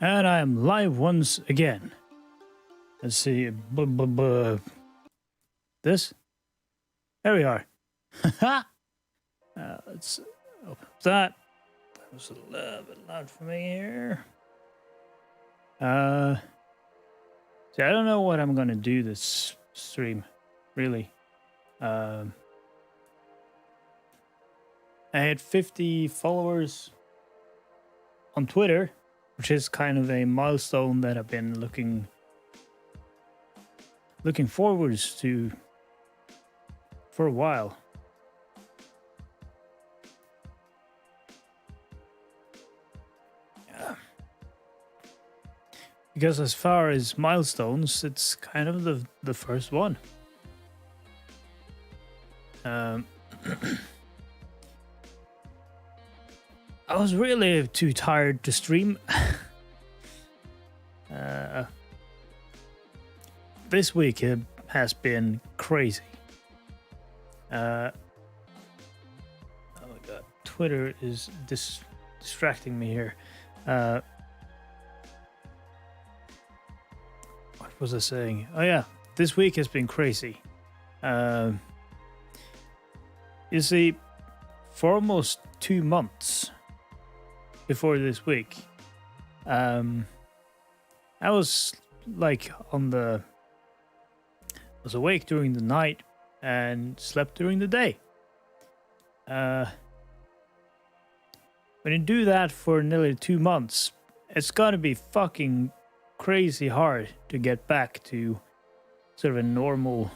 And I am live once again. Let's see. This? There we are. Let's open up that. That was a little bit loud for me here. See, I don't know what I'm gonna do this stream, really. I had 50 followers on Twitter, which is kind of a milestone that I've been looking forwards to for a while. Yeah. Because as far as milestones, it's kind of the first one. I was really too tired to stream. This week has been crazy. Oh my god, Twitter is distracting me here. What was I saying? Oh yeah, this week has been crazy. You see, for almost 2 months before this week, I was like was awake during the night and slept during the day. When you do that for nearly 2 months, it's gotta be fucking crazy hard to get back to sort of a normal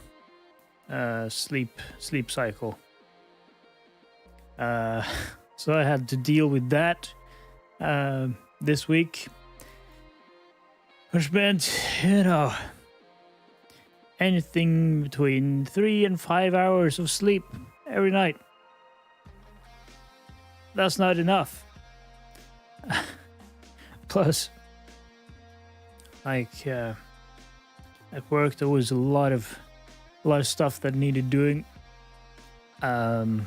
sleep cycle. So I had to deal with that this week, which meant, anything between 3 and 5 hours of sleep every night. That's not enough. Plus, like at work, there was a lot of stuff that needed doing. Like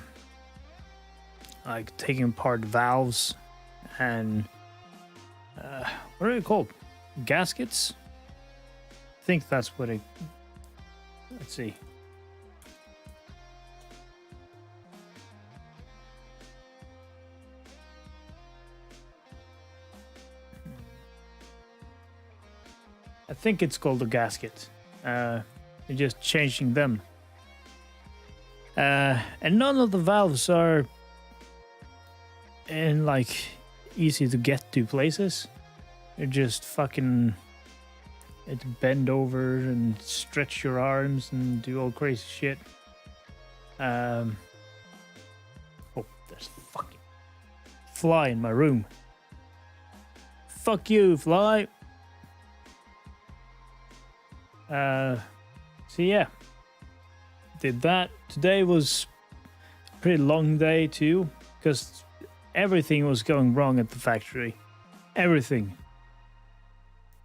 taking apart valves and what are they called? Gaskets? I think that's what it. Let's see. I think it's called a gasket. You're just changing them. And none of the valves are in like easy to get to places. You're just fucking to bend over and stretch your arms and do all crazy shit. Oh, there's a fucking fly in my room. Fuck you, fly. So yeah, did that. Today was a pretty long day too, because everything was going wrong at the factory. Everything.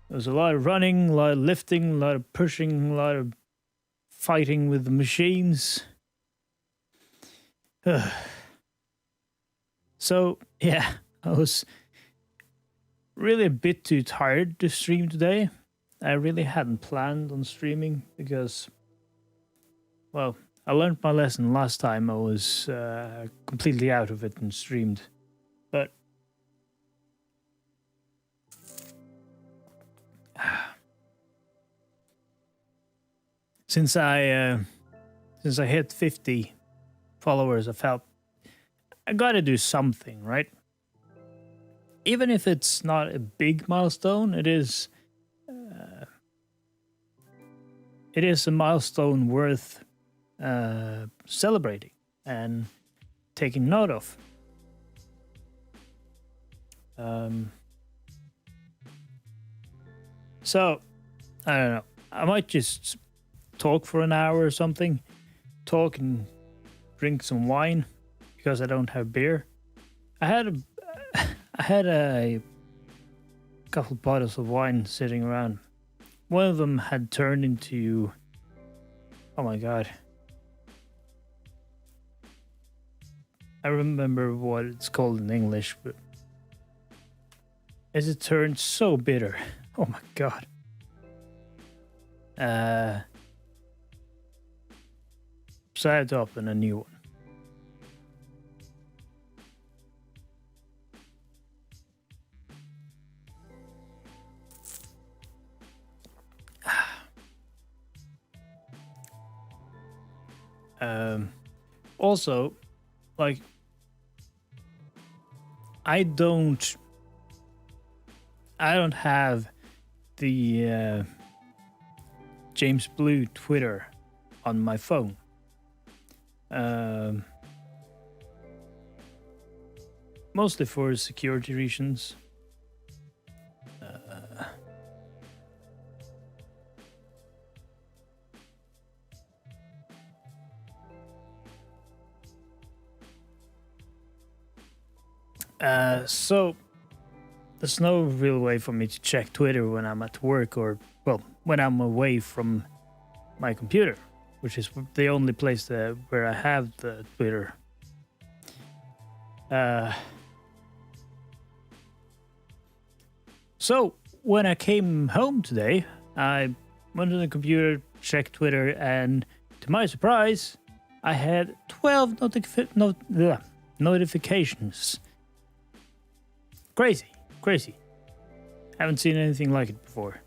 There was a lot of running, a lot of lifting, a lot of pushing, a lot of fighting with the machines. So, yeah, I was really a bit too tired to stream today. I really hadn't planned on streaming because, well, I learned my lesson last time. I was completely out of it and streamed. But since I hit 50 followers, I felt I gotta do something, right? Even if it's not a big milestone, it is a milestone worth celebrating and taking note of. So, I don't know. I might just talk for an hour or something. Talk and drink some wine because I don't have beer. I had a couple bottles of wine sitting around. One of them had turned into, oh my god, I remember what it's called in English, but as it turned so bitter. Oh my god. So I had to open a new one. Also, like, I don't have the James Blue Twitter on my phone. Mostly for security reasons. So there's no real way for me to check Twitter when I'm at work, or, well, when I'm away from my computer, which is the only place where I have the Twitter. So when I came home today, I went to the computer, checked Twitter, and to my surprise, I had 12 notifications. Crazy. Haven't seen anything like it before.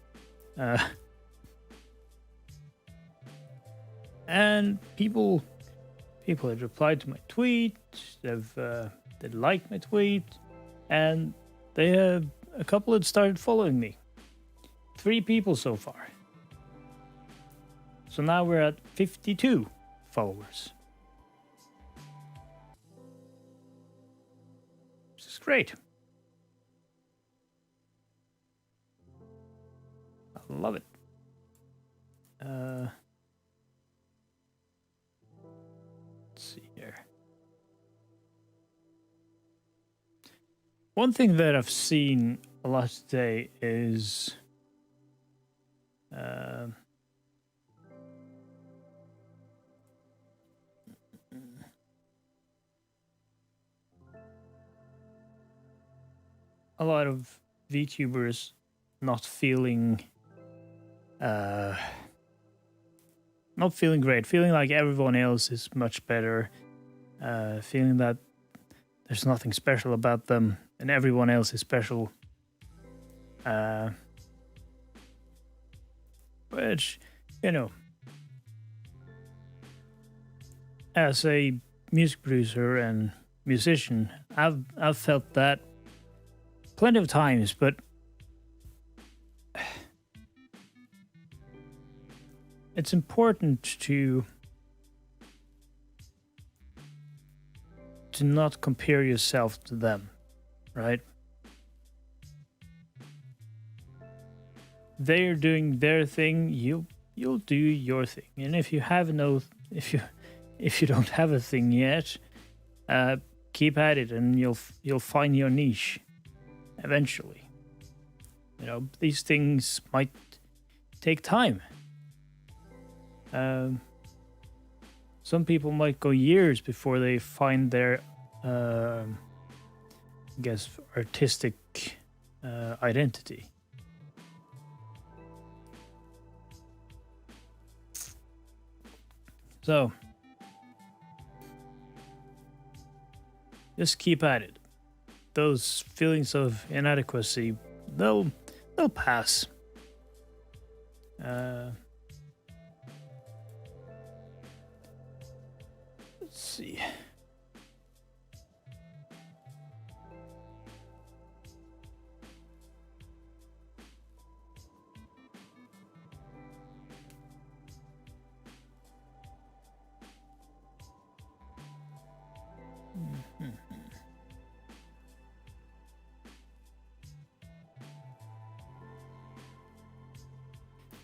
And people had replied to my tweet. They liked my tweet, and a couple had started following me. 3 people so far. So now we're at 52 followers. This is great. I love it. Let's see here. One thing that I've seen a lot today is a lot of VTubers not feeling great, feeling like everyone else is much better, feeling that there's nothing special about them and everyone else is special. Which, you know, as a music producer and musician, I've felt that plenty of times, but it's important to not compare yourself to them, right? They're doing their thing, you'll do your thing. And if you don't have a thing yet, keep at it, and you'll find your niche eventually. You know, these things might take time. Some people might go years before they find their, I guess, artistic identity. So, just keep at it. Those feelings of inadequacy, they'll pass. Let's see.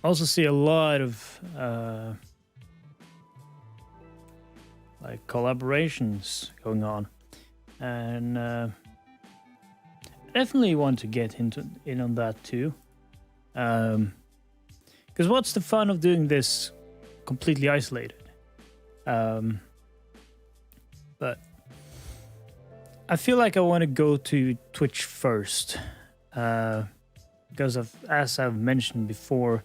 I also see a lot of like collaborations going on, and I definitely want to get in on that too. Because what's the fun of doing this completely isolated? But I feel like I want to go to Twitch first. Because of, as I've mentioned before,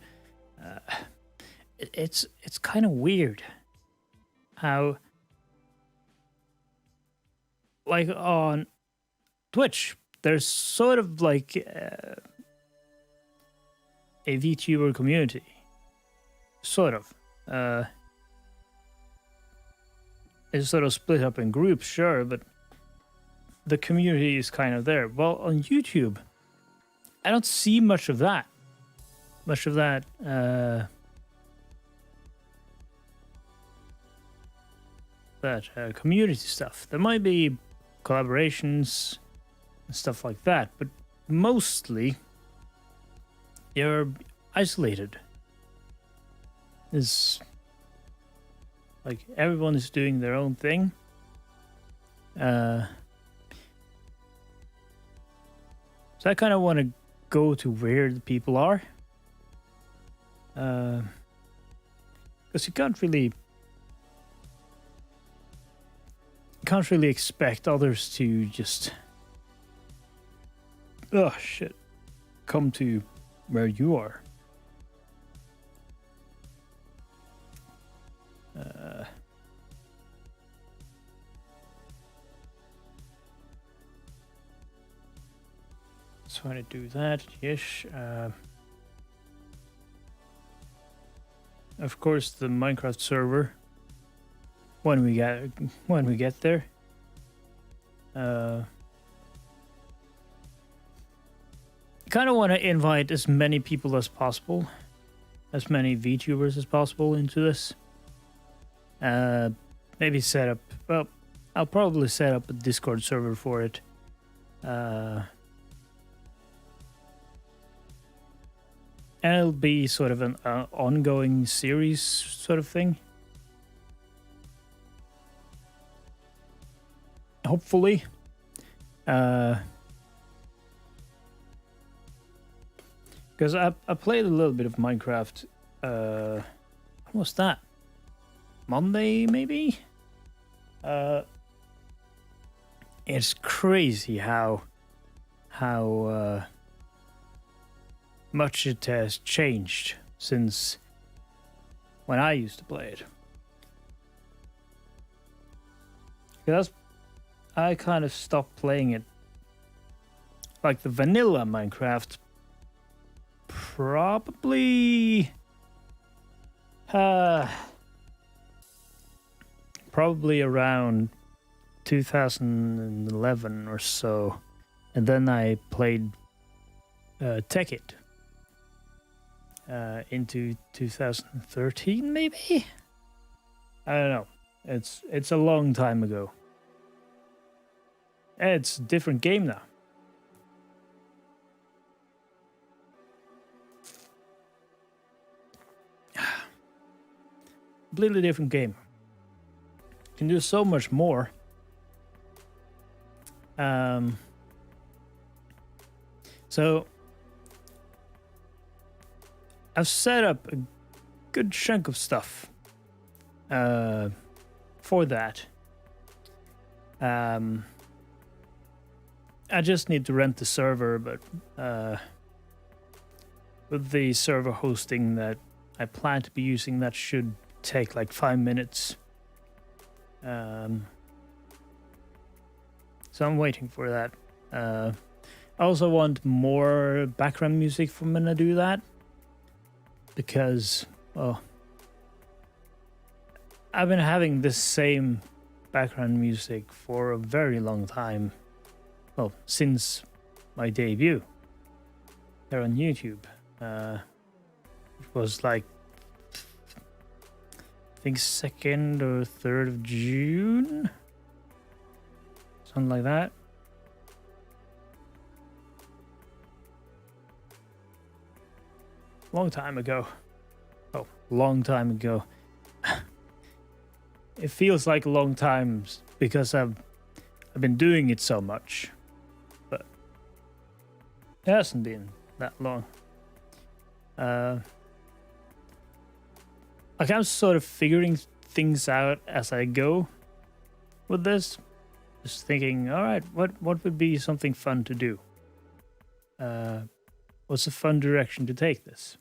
it's kind of weird how, like on Twitch, there's sort of like a VTuber community, sort of. It's sort of split up in groups, sure, but the community is kind of there. Well, on YouTube, I don't see much of that. Much of that. Community stuff. There might be collaborations and stuff like that, but mostly you're isolated. Is like everyone is doing their own thing. So I kind of want to go to where the people are, because you can't really expect others to just come to where you are. Trying to do that, yes. Of course, the Minecraft server. When we get there. Kind of want to invite as many people as possible, as many VTubers as possible into this. Maybe set up. Well, I'll probably set up a Discord server for it. And it'll be sort of an ongoing series sort of thing. Hopefully. Because I played a little bit of Minecraft. When was that? Monday, maybe? It's crazy how much it has changed since when I used to play it. Because I kind of stopped playing it, like the vanilla Minecraft, probably around 2011 or so, and then I played Tekkit into 2013, maybe. I don't know. It's a long time ago. And it's a different game now. Completely different game. Can do so much more. So I've set up a good chunk of stuff for that. I just need to rent the server, but with the server hosting that I plan to be using, that should take like 5 minutes. So I'm waiting for that. I also want more background music from when I do that, because, well, I've been having this same background music for a very long time. Well, since my debut there on YouTube. It was like, I think 2nd or 3rd of June? Something like that. Long time ago. Oh, long time ago. It feels like a long time because I've been doing it so much. But it hasn't been that long. Like, I'm sort of figuring things out as I go with this. Just thinking, all right, what would be something fun to do? what's a fun direction to take this?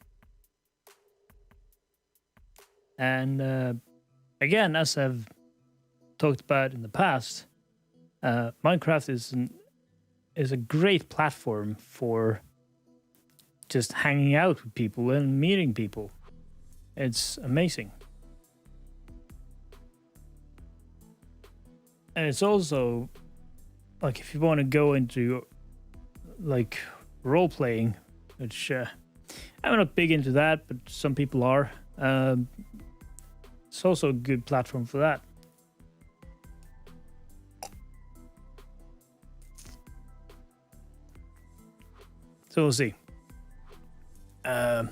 And again, as I've talked about in the past, Minecraft is a great platform for just hanging out with people and meeting people. It's amazing. And it's also like if you want to go into like role playing, which I'm not big into that, but some people are. It's also a good platform for that. So we'll see. There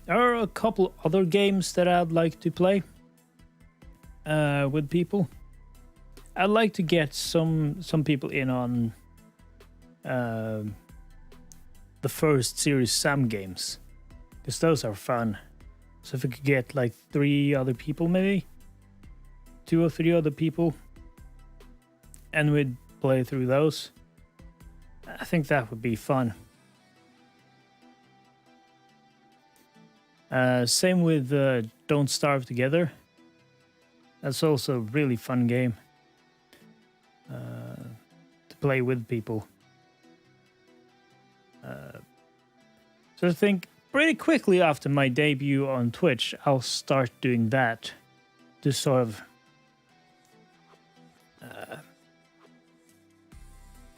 are a couple other games that I'd like to play with people. I'd like to get some people in on the first Serious Sam games, because those are fun. So if we could get like 3 other people, maybe 2 or 3 other people, and we'd play through those, I think that would be fun. Same with Don't Starve Together. That's also a really fun game to play with people. So I think pretty quickly after my debut on Twitch, I'll start doing that to sort of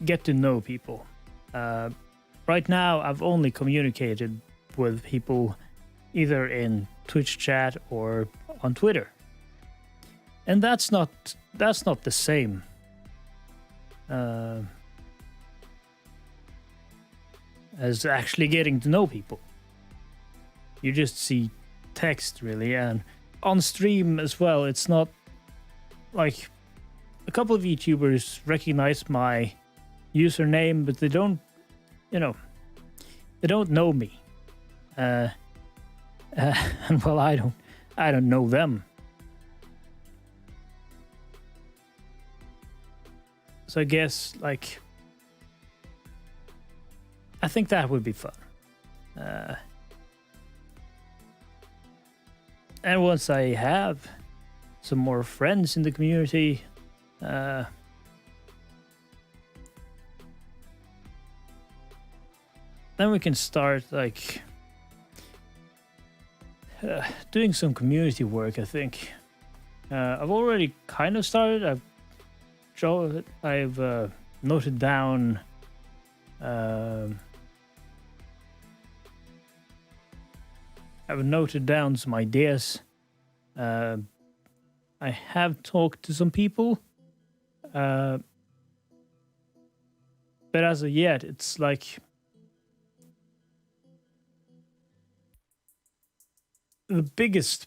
get to know people. Right now, I've only communicated with people either in Twitch chat or on Twitter, and that's not the same. As actually getting to know people. You just see text, really, and on stream as well. It's not like a couple of YouTubers recognize my username, but they don't, they don't know me. And well, I don't know them. So I guess, like, I think that would be fun. And once I have some more friends in the community, then we can start, like, doing some community work, I think. I've already kind of started. I've noted down I've noted down some ideas. I have talked to some people, but as of yet, it's like the biggest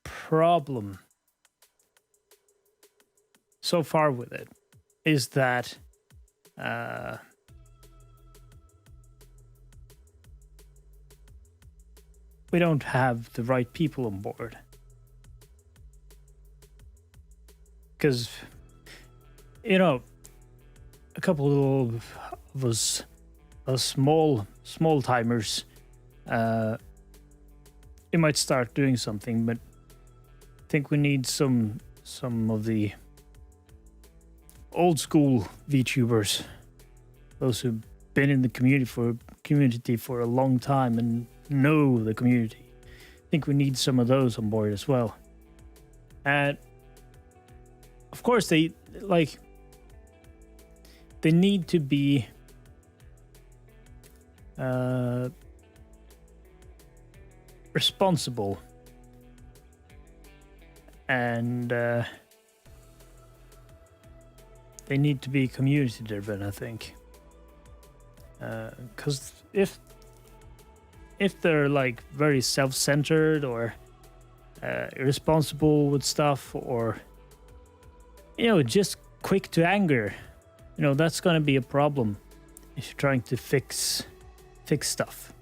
problem so far with it is that we don't have the right people on board. Because, a couple of us small timers, we might start doing something, but I think we need some of the old school VTubers, those who've been in the community for a long time and know the community. I think we need some of those on board as well. And of course they need to be responsible and they need to be community driven, I think. Because if they're like very self-centered or irresponsible with stuff, or just quick to anger, that's going to be a problem if you're trying to fix stuff.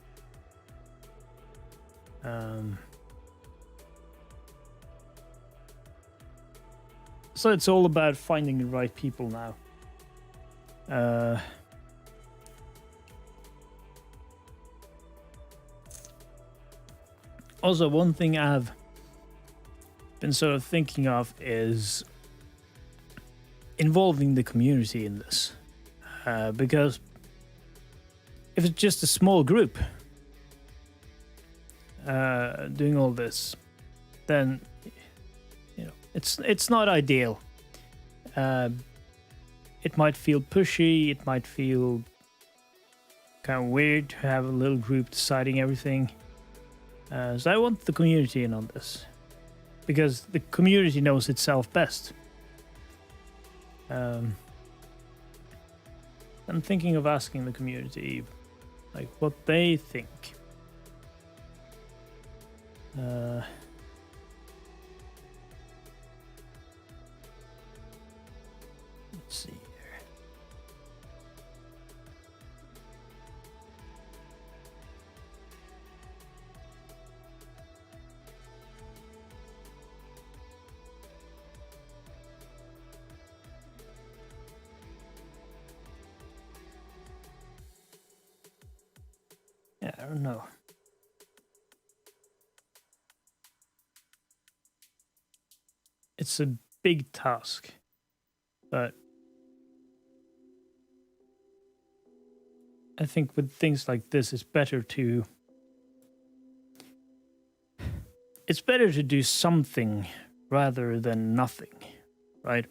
So it's all about finding the right people now. Also, one thing I've been sort of thinking of is involving the community in this. Because if it's just a small group doing all this, then it's not ideal. It might feel pushy. It might feel kind of weird to have a little group deciding everything. So I want the community in on this, because the community knows itself best. I'm thinking of asking the community, like, what they think. Let's see here. Yeah, I don't know. It's a big task, but I think with things like this, it's better to do something rather than nothing, right?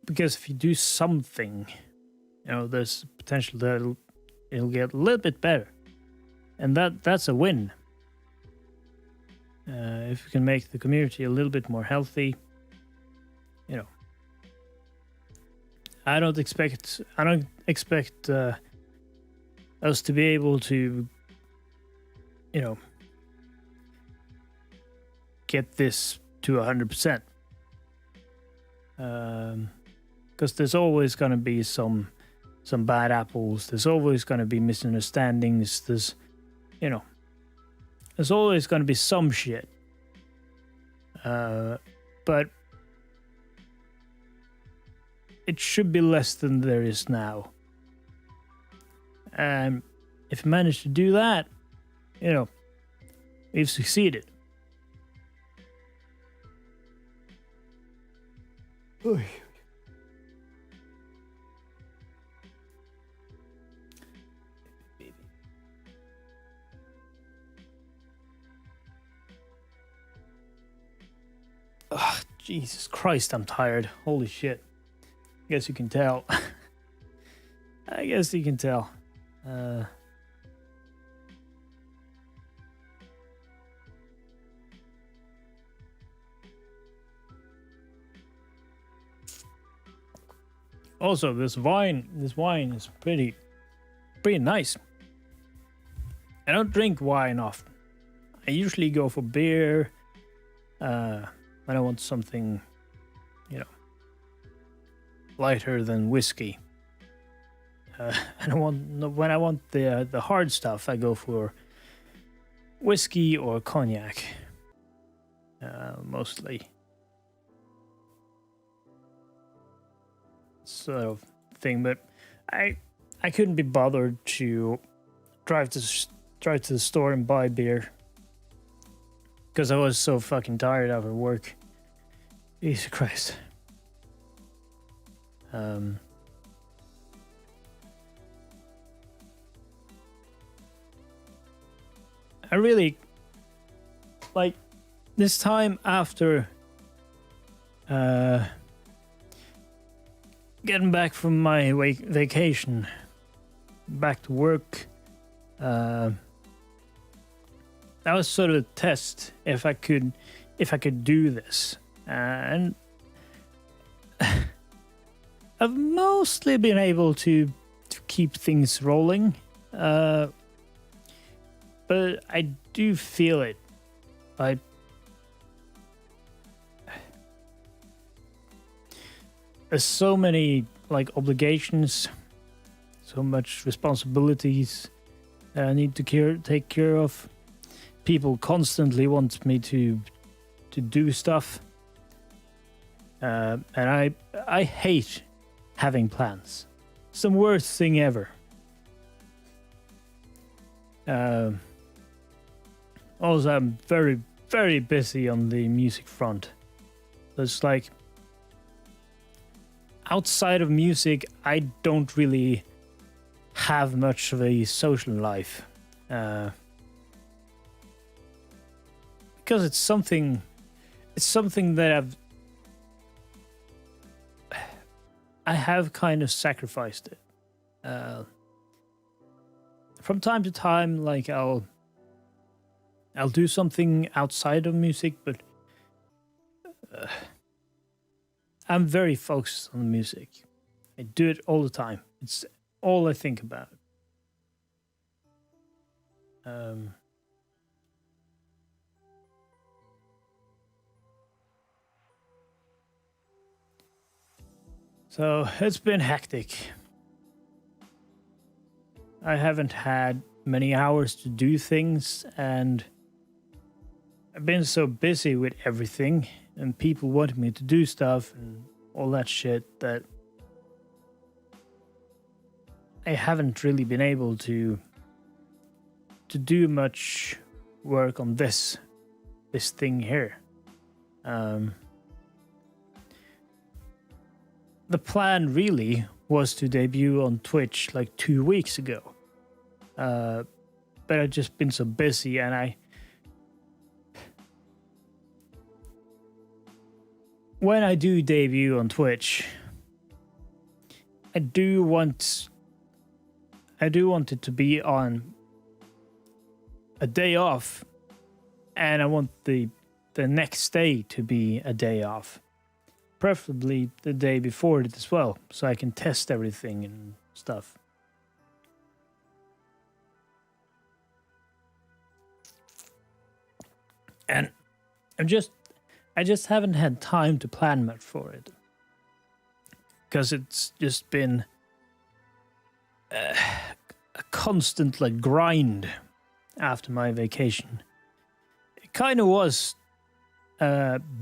Because if you do something, there's potential that it'll get a little bit better, and that's a win. If we can make the community a little bit more healthy, I don't expect us to be able to, get this to 100%. Because there's always going to be some bad apples. There's always going to be misunderstandings. There's always going to be some shit. But it should be less than there is now. And if we manage to do that, we've succeeded. Oy. Ugh, Jesus Christ, I'm tired. Holy shit. I guess you can tell. I guess you can tell. Also, this wine is pretty nice. I don't drink wine often. I usually go for beer. When I want something, lighter than whiskey. When I want the hard stuff, I go for whiskey or cognac, mostly. Sort of thing, but I couldn't be bothered to drive to the store and buy beer because I was so fucking tired after work. Jesus Christ. I really like this time after getting back from my vacation, back to work. That was sort of a test if I could do this, and I've mostly been able to keep things rolling, but I do feel it. There's so many obligations, so much responsibilities that I need to take care of. People constantly want me to do stuff, and I hate having plans. It's the worst thing ever. Also, I'm very, very busy on the music front. It's like outside of music, I don't really have much of a social life. Because it's something that I have kind of sacrificed it. From time to time, like I'll do something outside of music, but I'm very focused on the music. I do it all the time. It's all I think about. So it's been hectic. I haven't had many hours to do things, and I've been so busy with everything, and people wanted me to do stuff and all that shit that I haven't really been able to do much work on this thing here. The plan really was to debut on Twitch like 2 weeks ago. But I've just been so busy, and when I do debut on Twitch, I do want it to be on a day off, and I want the next day to be a day off. Preferably the day before it as well, so I can test everything and stuff. And I just haven't had time to plan much for it, because it's just been a constant like grind after my vacation. It kind of was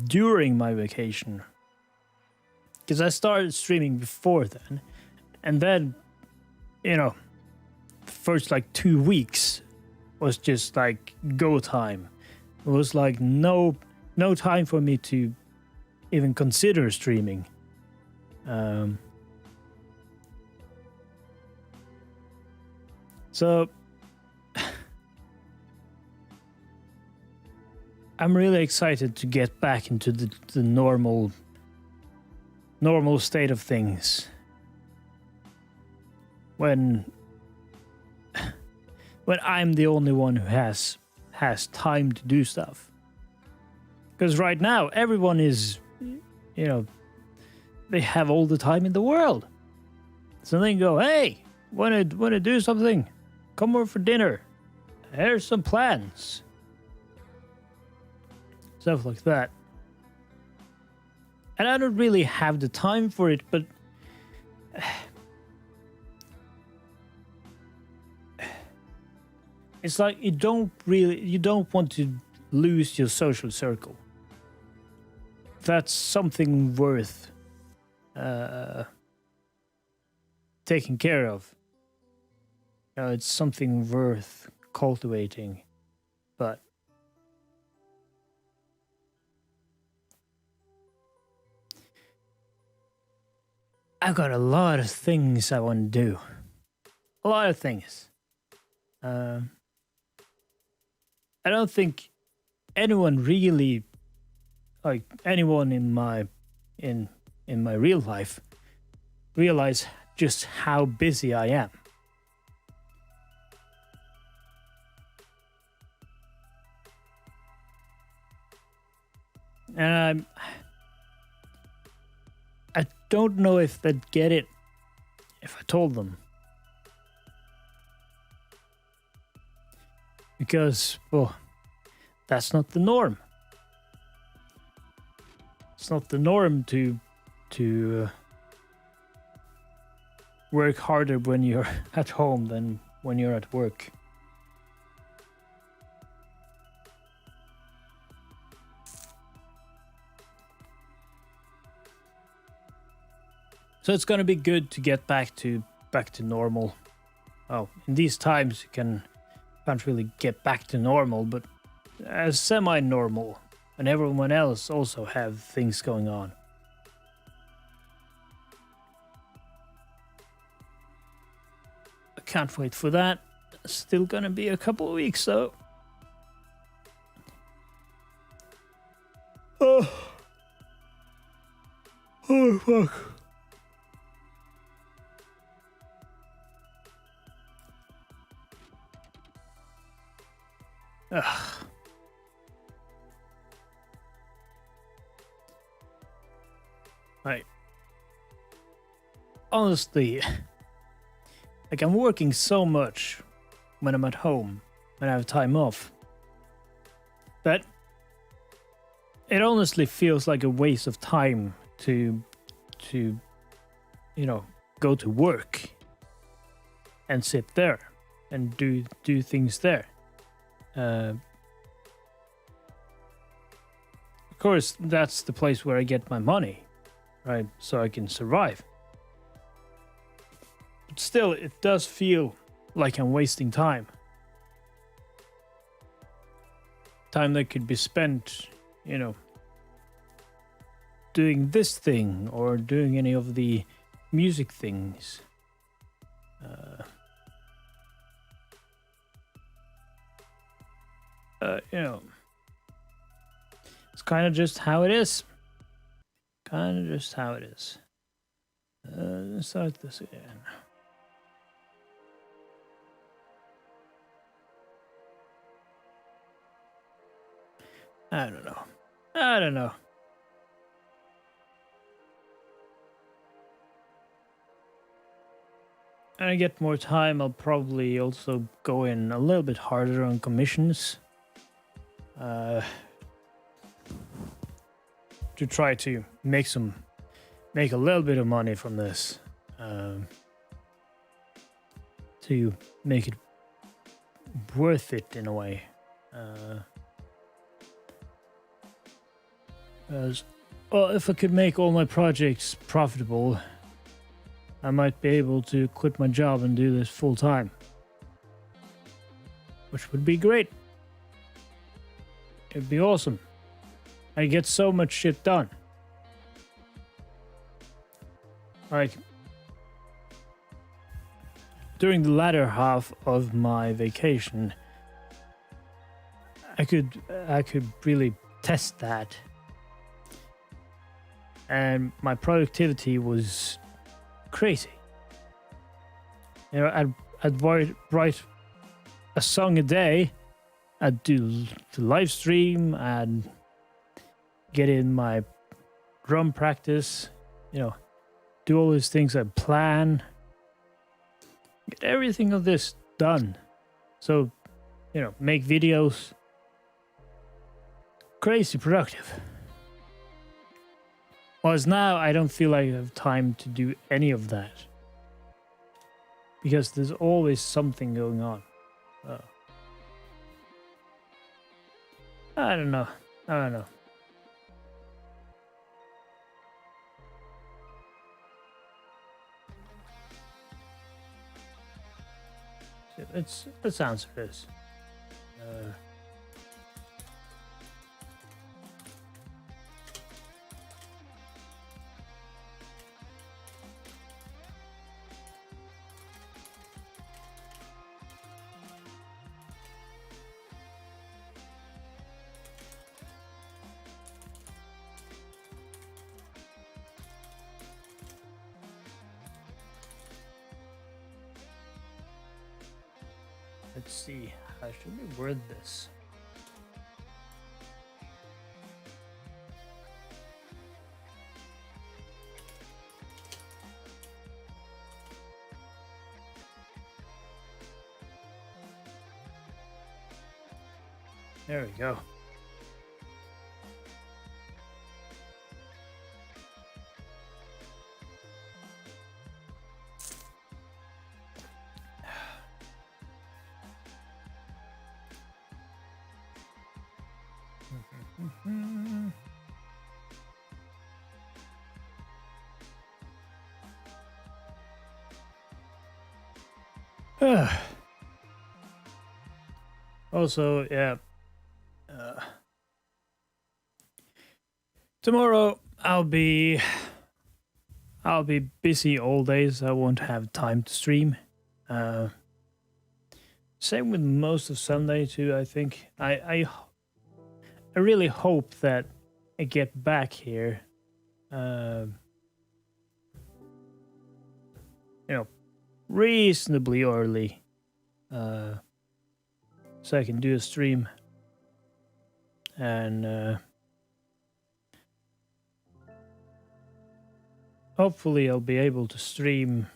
during my vacation, because I started streaming before then, and then, the first like 2 weeks was just like go time. It was like no time for me to even consider streaming. So I'm really excited to get back into the normal state of things when I'm the only one who has time to do stuff. Because right now everyone is, they have all the time in the world. So they go, hey, wanna do something? Come over for dinner. Here's some plans. Stuff like that. And I don't really have the time for it, but it's like you don't want to lose your social circle. That's something worth taking care of. It's something worth cultivating, but I've got a lot of things I want to do. A lot of things. I don't think anyone really, like anyone in my real life, realize just how busy I am. And I don't know if they'd get it if I told them. Because, well, that's not the norm. It's not the norm to work harder when you're at home than when you're at work. So it's gonna be good to get back to normal. Oh, in these times you can't really get back to normal, but as semi-normal, and everyone else also have things going on. I can't wait for that. Still gonna be a couple of weeks though. Oh, oh fuck. Ugh. Right. Honestly, like I'm working so much when I'm at home, when I have time off, that it honestly feels like a waste of time to go to work and sit there and do things there. Of course, that's the place where I get my money, right? So I can survive. But still, it does feel like I'm wasting time. Time that could be spent, doing this thing or doing any of the music things. It's kind of just how it is. Let's start this again. I don't know. When I get more time, I'll probably also go in a little bit harder on commissions. To try to make a little bit of money from this. To make it worth it in a way. Because, well, if I could make all my projects profitable, I might be able to quit my job and do this full time. Which would be great. It'd be awesome. I get so much shit done. Like, during the latter half of my vacation, I could really test that. And my productivity was crazy. I'd write a song a day. I'd do the live stream. I'd get in my drum practice. Do all these things I plan. Get everything of this done. So, make videos. Crazy productive. Whereas now, I don't feel like I have time to do any of that. Because there's always something going on. I don't know. Let's answer this. Let's see. How should we word this? There we go. Also, yeah. Tomorrow I'll be busy all days. I won't have time to stream. Same with most of Sunday too. I think I really hope that I get back here. You know, reasonably early, so I can do a stream and. Hopefully, I'll be able to stream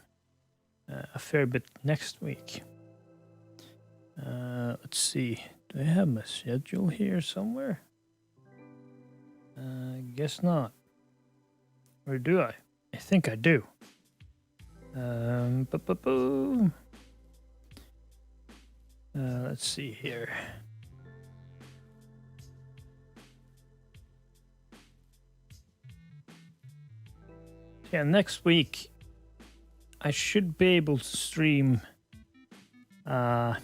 a fair bit next week. Let's see. Do I have my schedule here somewhere? Guess not. Or do I? I think I do. Let's see here. Yeah, next week I should be able to stream pretty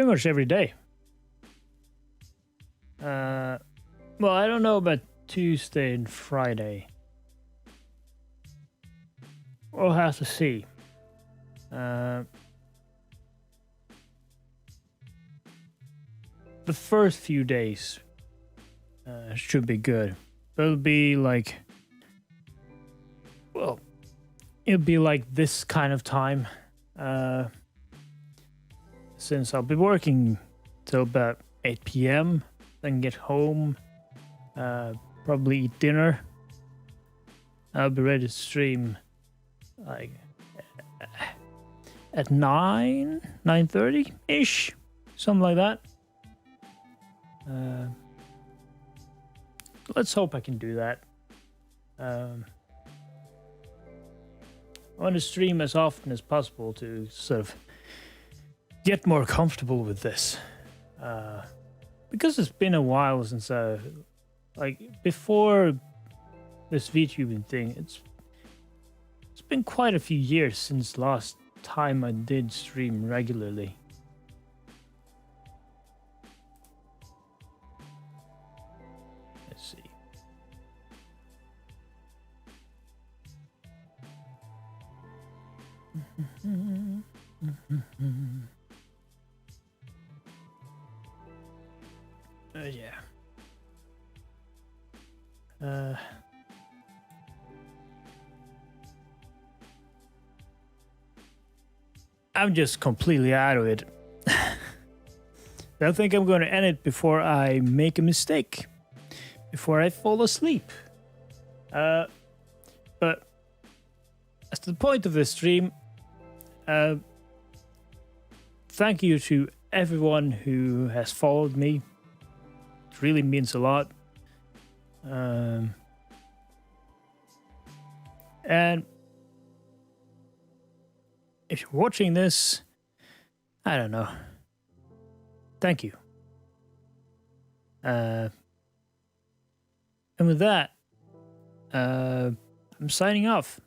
much every day. Well, I don't know about Tuesday and Friday. We'll have to see. The first few days should be good. It'll be like, well, it'll be like this kind of time, since I'll be working till about 8 p.m., then get home, probably eat dinner. I'll be ready to stream like at 9:30-ish, something like that. Let's hope I can do that. I want to stream as often as possible to sort of get more comfortable with this. Because it's been a while since like before this VTubing thing, it's been quite a few years since last time I did stream regularly. Let's see. Yeah. I'm just completely out of it. I think I'm going to end it before I make a mistake, before I fall asleep. But as to the point of this stream, thank you to everyone who has followed me. It really means a lot. And if you're watching this, I don't know. Thank you. And with that, I'm signing off.